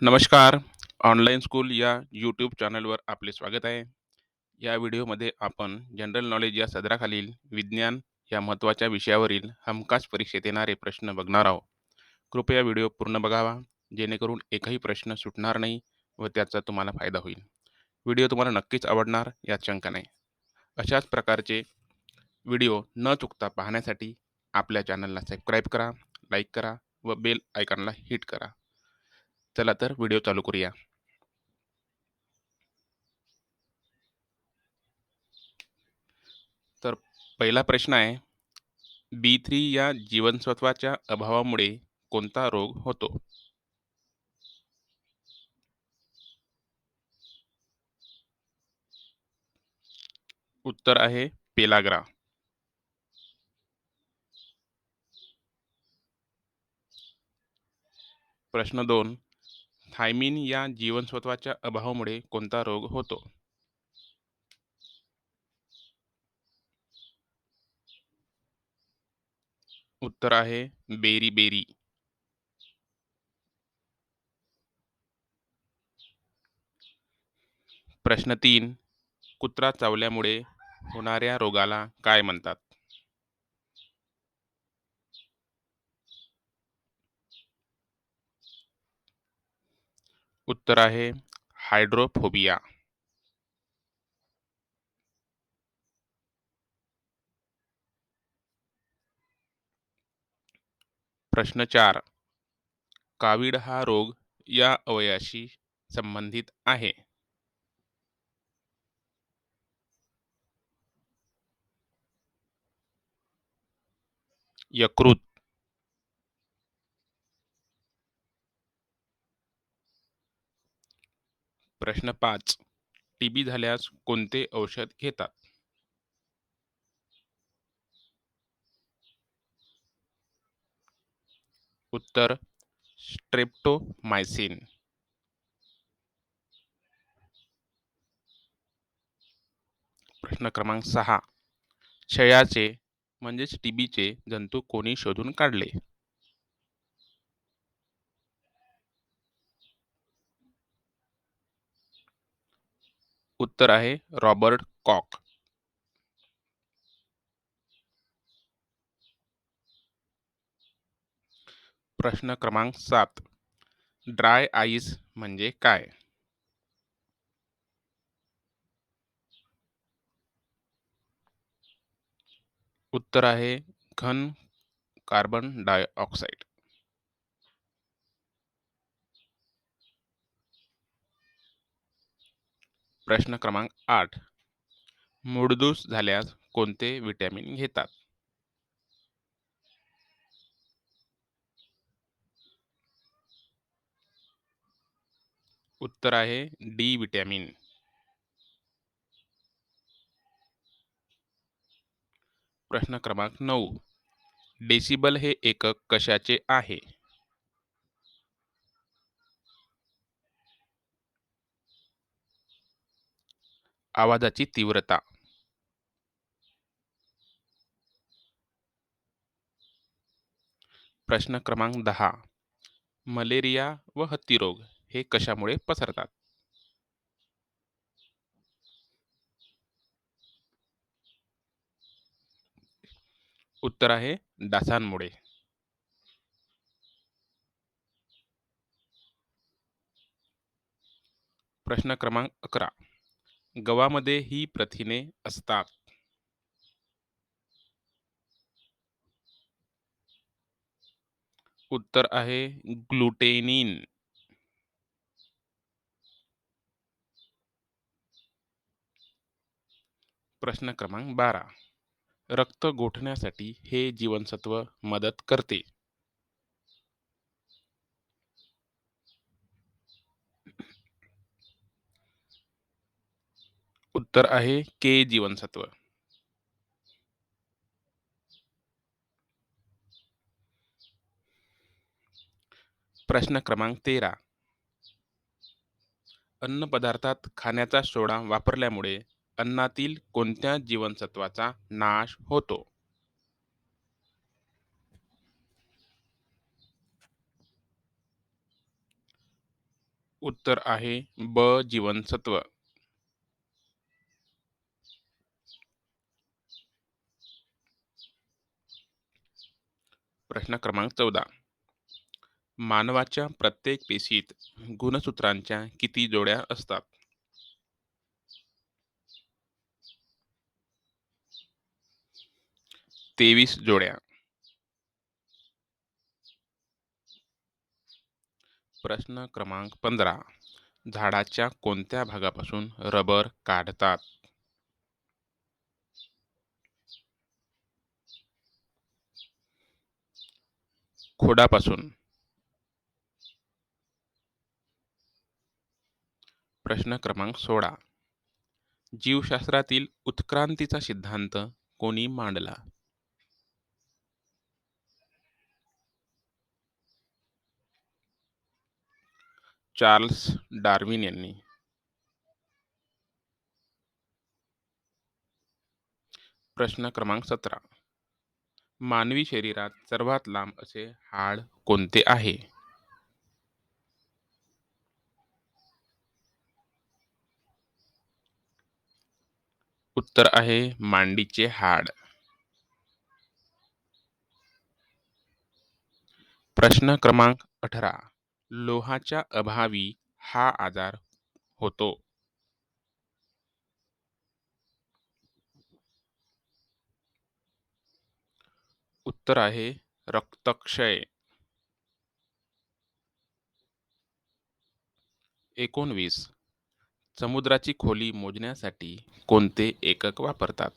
नमस्कार. Online school या YouTube चॅनलवर आपले स्वागत आहे. या व्हिडिओमध्ये आपण जनरल नॉलेज या सदराखालील विज्ञान या महत्त्वाच्या विषयावरील हमखास परीक्षेत येणारे प्रश्न बघणार आहोत. कृपया व्हिडिओ पूर्ण बघावा, जेणेकरून एकही प्रश्न सुटणार नाही व त्याचा तुम्हाला फायदा होईल. व्हिडिओ तुम्हाला नक्कीच आवडणार यात शंका नाही. अशाच प्रकारचे व्हिडिओ न चुकता पाहण्यासाठी आपल्या चॅनलला सबस्क्राईब करा, लाईक करा व बेल आयकॉनला हिट करा. चला तर व्हिडिओ चालू करूया. तर पहिला प्रश्न आहे, B3 या जीवनसत्वाच्या अभावामुळे कोणता रोग होतो? उत्तर आहे पेलाग्रा. प्रश्न 2, थायमिन या जीवनसत्वाच्या अभावामुळे कोणता रोग होतो? उत्तर आहे बेरी. प्रश्न 3, कुत्रा चावल्यामुळे होणाऱ्या रोगाला काय म्हणतात? उत्तर आहे हायड्रोफोबिया. प्रश्न 4, कावीळ हा रोग या अवयवाशी संबंधित आहे. यकृत. प्रश्न 5, टीबी झाल्यास कोणते औषध घेतात? उत्तर स्ट्रेप्टोमायसिन. प्रश्न क्रमांक 6, क्षयाचे म्हणजेच टीबीचे जंतू कोणी शोधून काढले? उत्तर आहे रॉबर्ट कॉक. प्रश्न क्रमांक 7, ड्राय आईस म्हणजे काय? उत्तर आहे घन कार्बन डायऑक्साइड. प्रश्न क्रमांक 8, मूळदूस झाल्यास कोणते विटॅमिन घेतात? उत्तर आहे डी विटॅमिन. प्रश्न क्रमांक 9, डेसिबल हे एकक कशाचे आहे? आवाजाची तीव्रता. प्रश्न क्रमांक 10, मलेरिया व हत्तीरोग हे कशामुळे पसरतात? उत्तर आहे डासांमुळे. प्रश्न क्रमांक 11, गव्हामध्ये ही प्रथिने असतात. उत्तर आहे ग्लुटेनिन. प्रश्न क्रमांक 12, रक्त गोठण्यासाठी हे जीवनसत्व मदत करते. उत्तर आहे के जीवनसत्व. प्रश्न क्रमांक 13, अन्न पदार्थात खाण्याचा सोडा वापरल्यामुळे अन्नातील कोणत्या जीवनसत्वाचा नाश होतो? उत्तर आहे ब जीवनसत्व. प्रश्न क्रमांक 14. मानवाच्या प्रत्येक पेशीत गुणसूत्रांच्या किती जोड्या असतात? 23 जोड्या. प्रश्न क्रमांक 15. झाडाच्या कोणत्या भागापासून रबर काढतात? खोडापासून. प्रश्न क्रमांक 16. जीवशास्त्रातील उत्क्रांतीचा सिद्धांत कोणी मांडला? चार्ल्स डार्विन यांनी. प्रश्न क्रमांक 17. मानवी शरीरात सर्वात लांब असे हाड कोणते आहे? उत्तर आहे मांडीचे हाड. प्रश्न क्रमांक 18. लोहाच्या अभावी हा आजार होतो. उत्तर आहे रक्तक्षय. 19. समुद्राची खोली मोजण्यासाठी कोणते एकक वापरतात?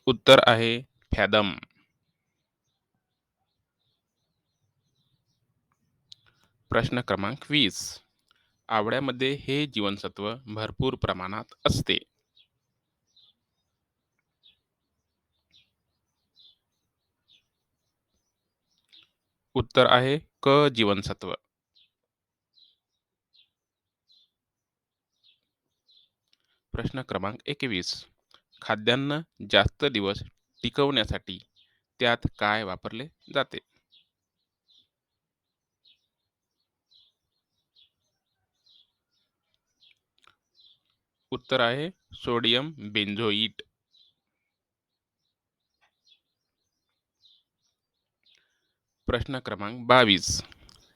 उत्तर आहे फॅदम. प्रश्न क्रमांक 20. आवळ्यामध्ये हे जीवनसत्व भरपूर प्रमाणात असते. उत्तर आहे क जीवनसत्व. प्रश्न क्रमांक 21. खाद्यान्न जास्त दिवस टिकवण्यासाठी त्यात काय वापरले जाते? उत्तर आहे सोडियम बेंझोइट. प्रश्न क्रमांक 22.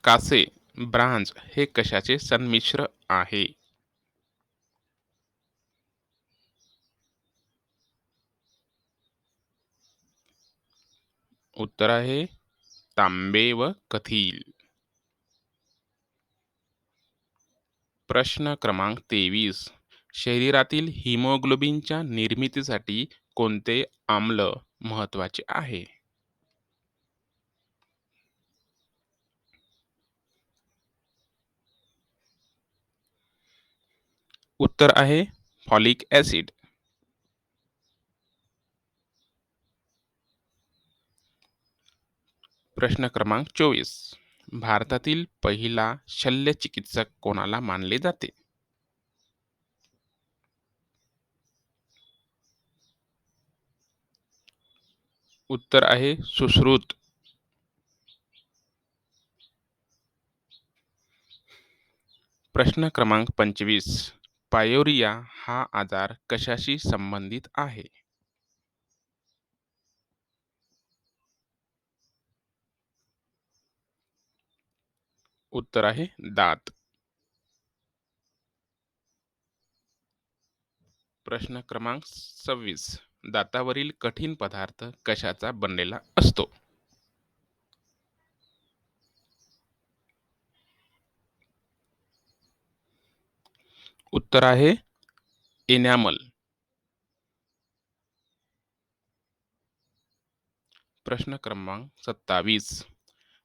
कासे ब्रांझ हे कशाचे सन्मिश्र आहे? उत्तर आहे तांबे व कथील. प्रश्न क्रमांक 23. शरीरातील हिमोग्लोबिनच्या निर्मितीसाठी कोणते आम्ल महत्वाचे आहे? उत्तर आहे फॉलिक ॲसिड. प्रश्न क्रमांक 24. भारतातील पहिला शल्यचिकित्सक कोणाला मानले जाते? उत्तर आहे सुश्रुत. प्रश्न क्रमांक 25. पायोरिया हा आजार कशाशी संबंधित आहे? उत्तर आहे दात. प्रश्न क्रमांक 26. दातावरील कठीण पदार्थ कशाचा बनलेला असतो? उत्तर आहे एनॅमल. प्रश्न क्रमांक 27.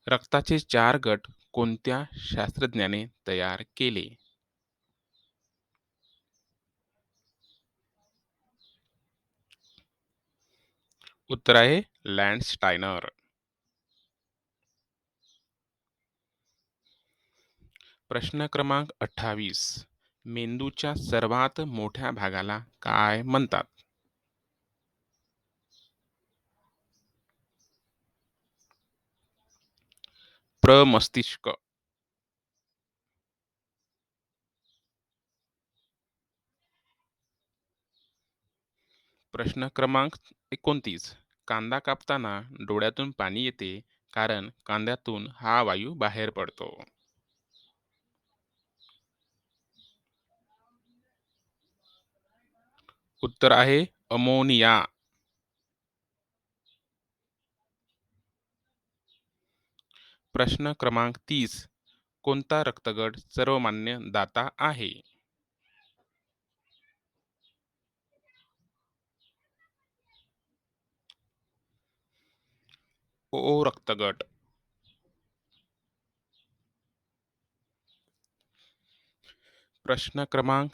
रक्ताचे 4 गट कोणत्या शास्त्रज्ञाने तयार केले? उत्तर आहे लँडस्टायनर. प्रश्न क्रमांक 28. मेंदूच्या सर्वात मोठ्या भागाला काय म्हणतात? प्रमस्तिष्क. प्रश्न क्रमांक 29. कांदा कापताना डोळ्यातून पाणी येते कारण कांद्यातून हा वायू बाहेर पडतो. उत्तर आहे अमोनिया. प्रश्न क्रमांक 30. कोणता रक्तगट सर्वमान्य दाता आहे? ओ रक्तगट. प्रश्न क्रमांक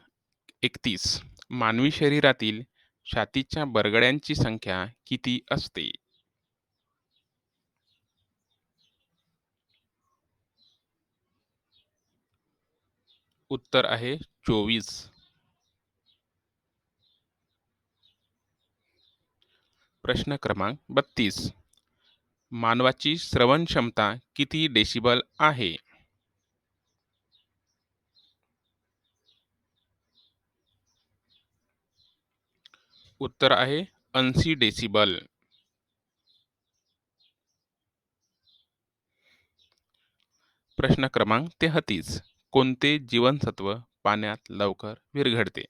31. मानवी शरीरातील छातीच्या बरगड्यांची संख्या किती असते? उत्तर आहे 24. प्रश्न क्रमांक 32. मानवाची श्रवण क्षमता किती डेसिबल आहे? उत्तर आहे 80 डेसिबल. प्रश्न क्रमांक 33. कोणते जीवनसत्व पाण्यात लवकर विरघळते?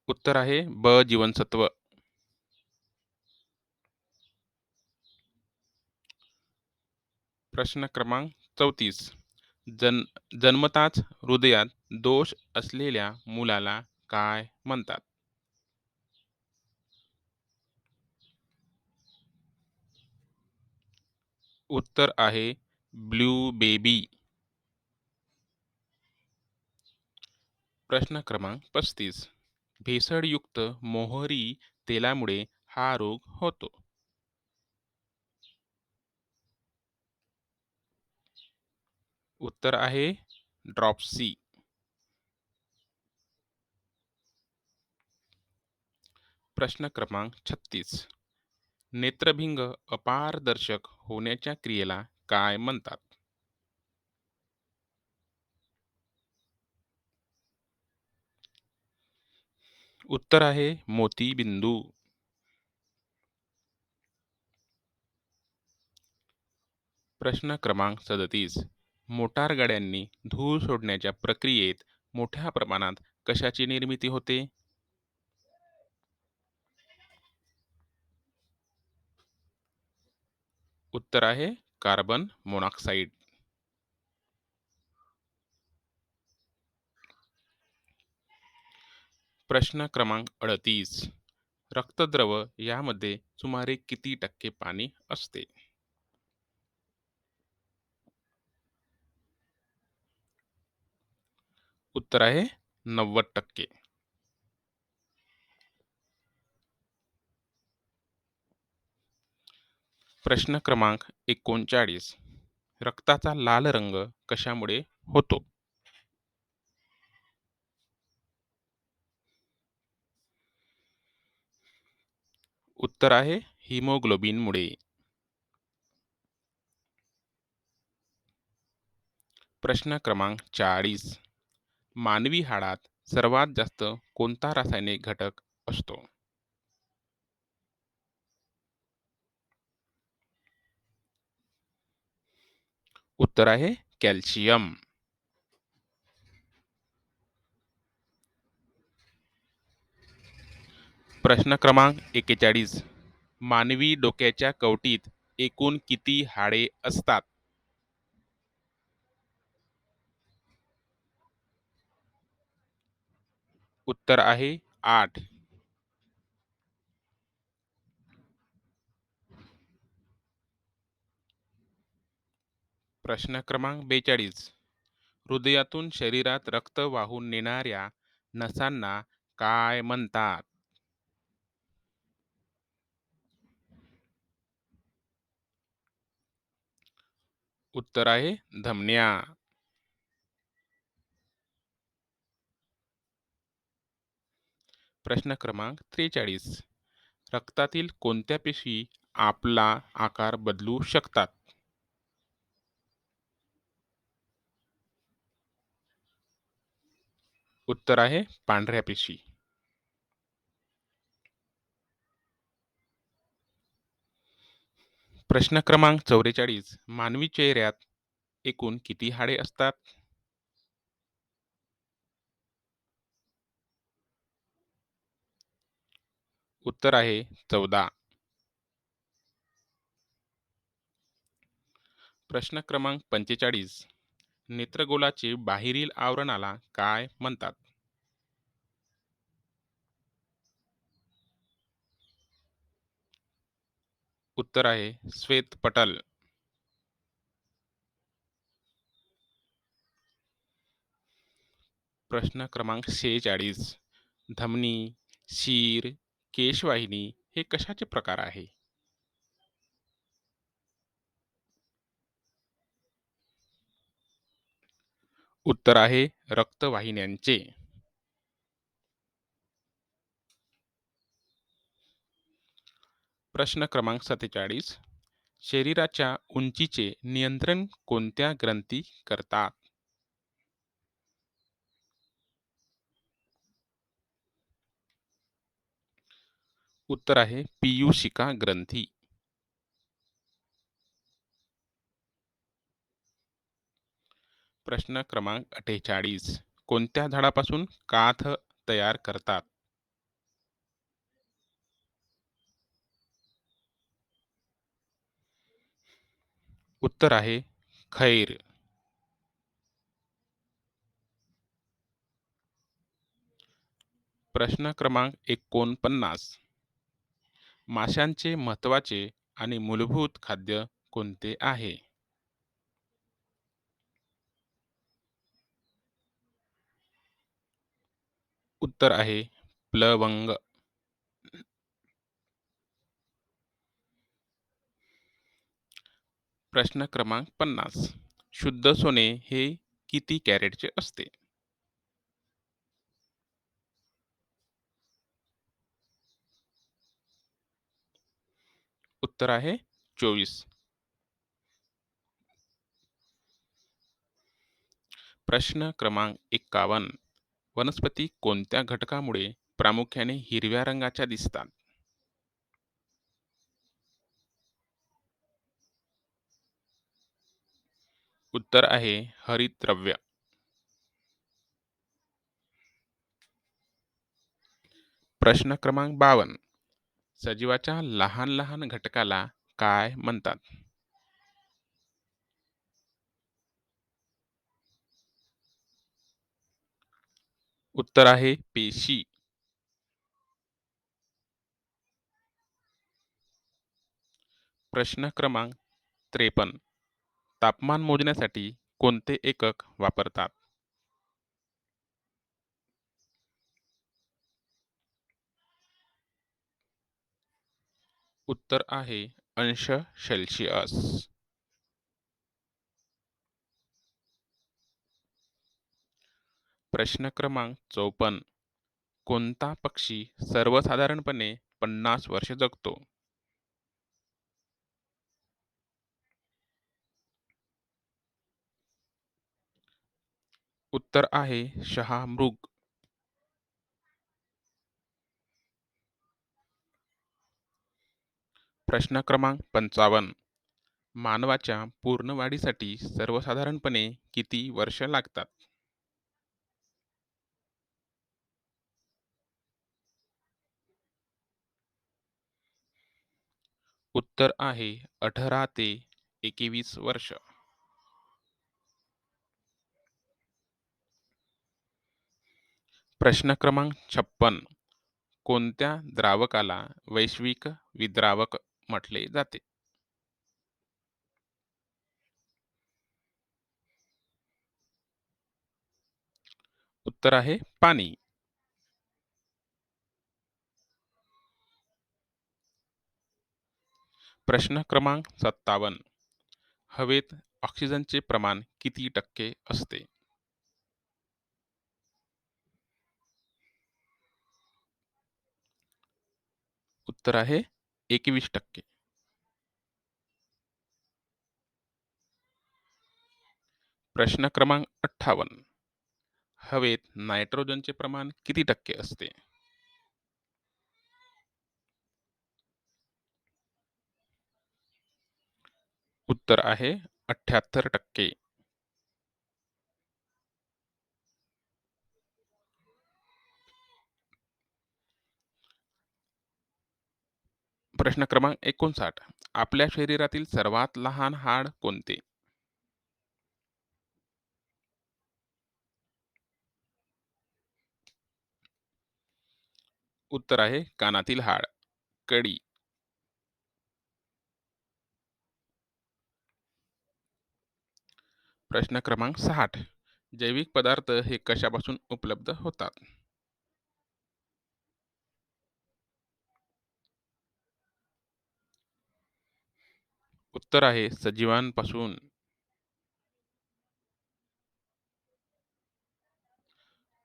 उत्तर आहे ब जीवनसत्व. प्रश्न क्रमांक 34. जन जन्मताच हृदयात दोष असलेल्या मुलाला काय म्हणतात? उत्तर आहे ब्लू बेबी. प्रश्न क्रमांक 35. भेसळयुक्त मोहरी तेलामुळे हा रोग होतो. उत्तर आहे ड्रॉप्सी. प्रश्न क्रमांक 36. नेत्रभिंग अपारदर्शक होण्याच्या क्रियेला काय म्हणतात? उत्तर आहे मोतीबिंदू. प्रश्न क्रमांक 37. मोटार गाड्यांनी धूर सोडण्याच्या प्रक्रियेत मोठ्या प्रमाणात कशाची निर्मिती होते? उत्तर आहे कार्बन मोनॉक्साईड. प्रश्न क्रमांक 38. रक्तद्रव यामध्ये सुमारे किती टक्के पाणी असते? उत्तर आहे 90%. प्रश्न क्रमांक 39. रक्ताचा लाल रंग कशामुळे होतो? उत्तर आहे हिमोग्लोबिनमुळे. प्रश्न क्रमांक 40. मानवी हाडात सर्वात जास्त कोणता रासायनिक घटक असतो? उत्तर आहे कॅल्शियम. प्रश्न क्रमांक 41. मानवी डोक्याच्या कवटीत एकूण किती हाडे असतात? उत्तर आहे 8. प्रश्न क्रमांक 42. हृदयातून शरीरात रक्त वाहून नेणाऱ्या नसांना काय म्हणतात? उत्तर आहे धमन्या. प्रश्न क्रमांक 43. रक्तातील कोणत्या पेशी आपला आकार बदलू शकतात? उत्तर आहे पांढऱ्या पेशी. प्रश्न क्रमांक 44. मानवी चेहऱ्यात एकूण किती हाडे असतात? उत्तर आहे 14. प्रश्न क्रमांक 45. नेत्रगोलाचे बाहेरील आवरणाला काय म्हणतात? उत्तर आहे श्वेतपटल. प्रश्न क्रमांक 46. धमनी, शीर, केशवाहिनी हे कशाचे प्रकार आहे? उत्तर आहे रक्तवाहिन्यांचे. प्रश्न क्रमांक 47. शरीराच्या उंचीचे नियंत्रण कोणत्या ग्रंथी करतात? उत्तर आहे पीयूषिका ग्रंथी. प्रश्न क्रमांक 48. कोणत्या झाडापासून काथ तयार करतात? उत्तर आहे खैर. प्रश्न क्रमांक 49. माशांचे महत्त्वाचे आणि मूलभूत खाद्य कोणते आहे? उत्तर आहे प्लवंग. प्रश्न क्रमांक 50. शुद्ध सोने हे किती कॅरेटचे असते? उत्तर आहे 24. प्रश्न क्रमांक 51. वनस्पती कोणत्या घटकामुळे प्रामुख्याने हिरव्या रंगाच्या दिसतात? उत्तर आहे हरितद्रव्य. प्रश्न क्रमांक 52. सजीवाच्या लहान लहान घटकाला काय म्हणतात? उत्तर आहे पेशी. प्रश्न क्रमांक 53. तापमान मोजण्यासाठी कोणते एकक वापरतात? उत्तर आहे अंश सेल्सिअस. प्रश्न क्रमांक 54. कोणता पक्षी सर्वसाधारणपणे 50 वर्षे जगतो? उत्तर आहे शहामृग. प्रश्न क्रमांक 55. मानवाच्या पूर्ण वाढीसाठी सर्वसाधारणपणे किती वर्ष लागतात? उत्तर आहे 18 ते 21 वर्ष. प्रश्न क्रमांक 56. कोणत्या द्रावकाला वैश्विक विद्रावक म्हटले जाते? उत्तर आहे पाणी. प्रश्न क्रमांक 57. हवेत ऑक्सिजनचे प्रमाण किती टक्के असते? उत्तर आहे 21%. प्रश्न क्रमांक 58. हवेत नायट्रोजनचे प्रमाण किती टक्के असते? उत्तर आहे 78%. प्रश्न क्रमांक 59. आपल्या शरीरातील सर्वात लहान हाड कोणते? उत्तर आहे कानातील हाड, कडी. प्रश्न क्रमांक 60. जैविक पदार्थ हे कशापासून उपलब्ध होतात? उत्तर आहे सजीवांपासून.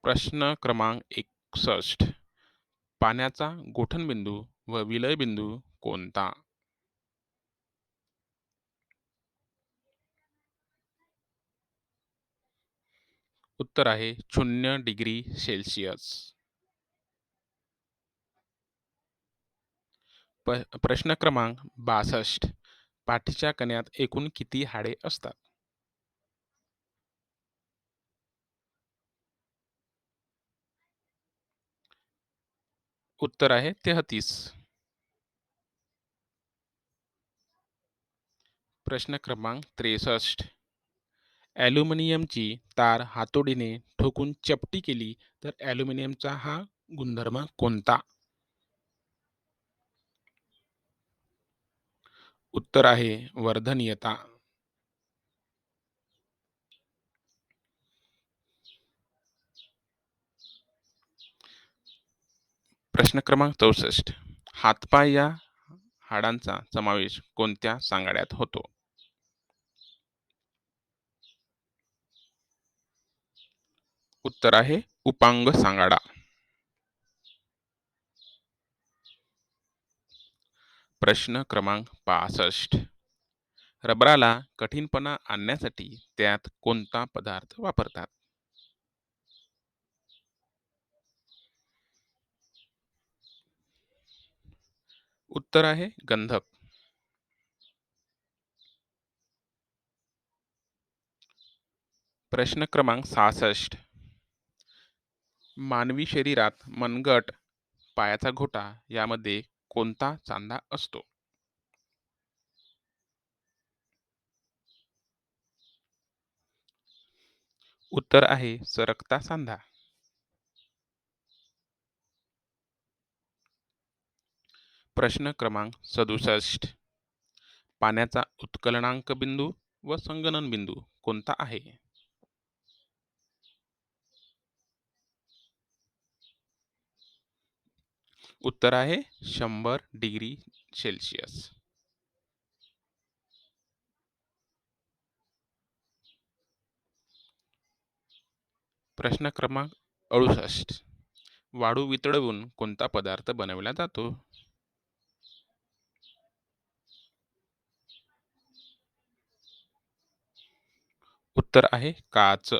प्रश्न क्रमांक 61. पाण्याचा गोठणबिंदू व विलयबिंदू कोणता? उत्तर आहे 0 डिग्री सेल्सिअस. प्रश्न क्रमांक 62. पाठीच्या कण्यात एकूण किती हाडे असतात? उत्तर आहे 33. प्रश्न क्रमांक 63. ॲल्युमिनियमची तार हातोडीने ठोकून चपटी केली तर ॲल्युमिनियमचा हा गुणधर्म कोणता? उत्तर आहे वर्धनीयता. प्रश्न क्रमांक 64. हातपाय या हाडांचा समावेश कोणत्या सांगाड्यात होतो? उत्तर आहे उपांग सांगाडा. प्रश्न क्रमांक 65. रबराला कठीणपणा आणण्यासाठी त्यात कोणता पदार्थ वापरतात? उत्तर आहे गंधक. प्रश्न क्रमांक 66. मानवी शरीरात मनगट, पायाचा घोटा यामध्ये कोणता सांधा असतो? उत्तर आहे सरकता सांधा. प्रश्न क्रमांक 67. पाण्याचा उत्कलनांक बिंदू व संगणन बिंदू कोणता आहे? उत्तर आहे 100 डिग्री सेल्सिअस. प्रश्न क्रमांक 68. वाळू वितळवून कोणता पदार्थ बनवला जातो? उत्तर आहे काच.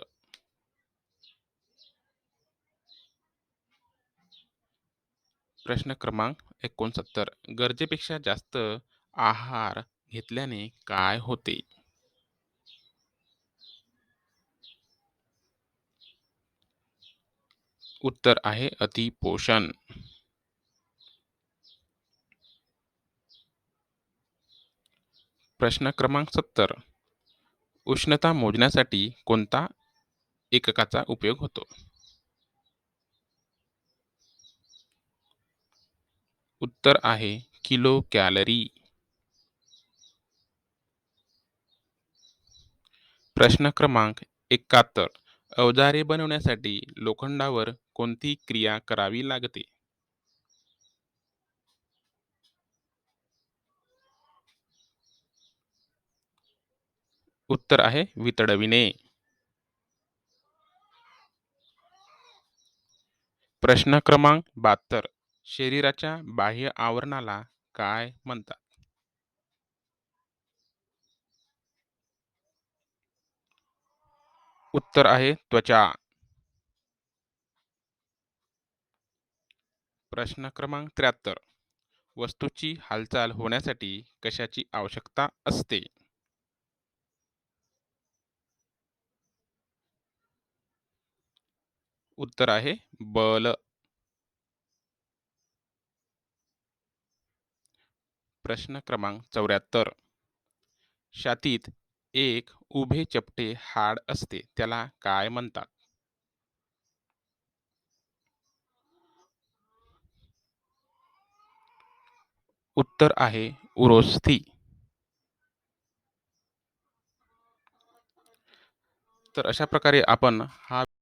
प्रश्न क्रमांक 69. गरजेपेक्षा जास्त आहार घेतल्याने काय होते? उत्तर आहे अतिपोषण. प्रश्न क्रमांक 70. उष्णता मोजण्यासाठी कोणता एककाचा उपयोग होतो? उत्तर आहे किलो कॅलरी. प्रश्न क्रमांक 71. अवजारे बनवण्यासाठी लोखंडावर कोणती क्रिया करावी लागते? उत्तर आहे वितळविणे. प्रश्न क्रमांक 72. शरीराच्या बाह्य आवरणाला काय म्हणतात? उत्तर आहे त्वचा. प्रश्न क्रमांक 73. वस्तूची हालचाल होण्यासाठी कशाची आवश्यकता असते? उत्तर आहे बल. प्रश्न क्रमांक 74. छातीत एक उभे चपटे हाड असते, त्याला काय म्हणतात? उत्तर आहे उरोस्थी. तर अशा प्रकारे आपण हा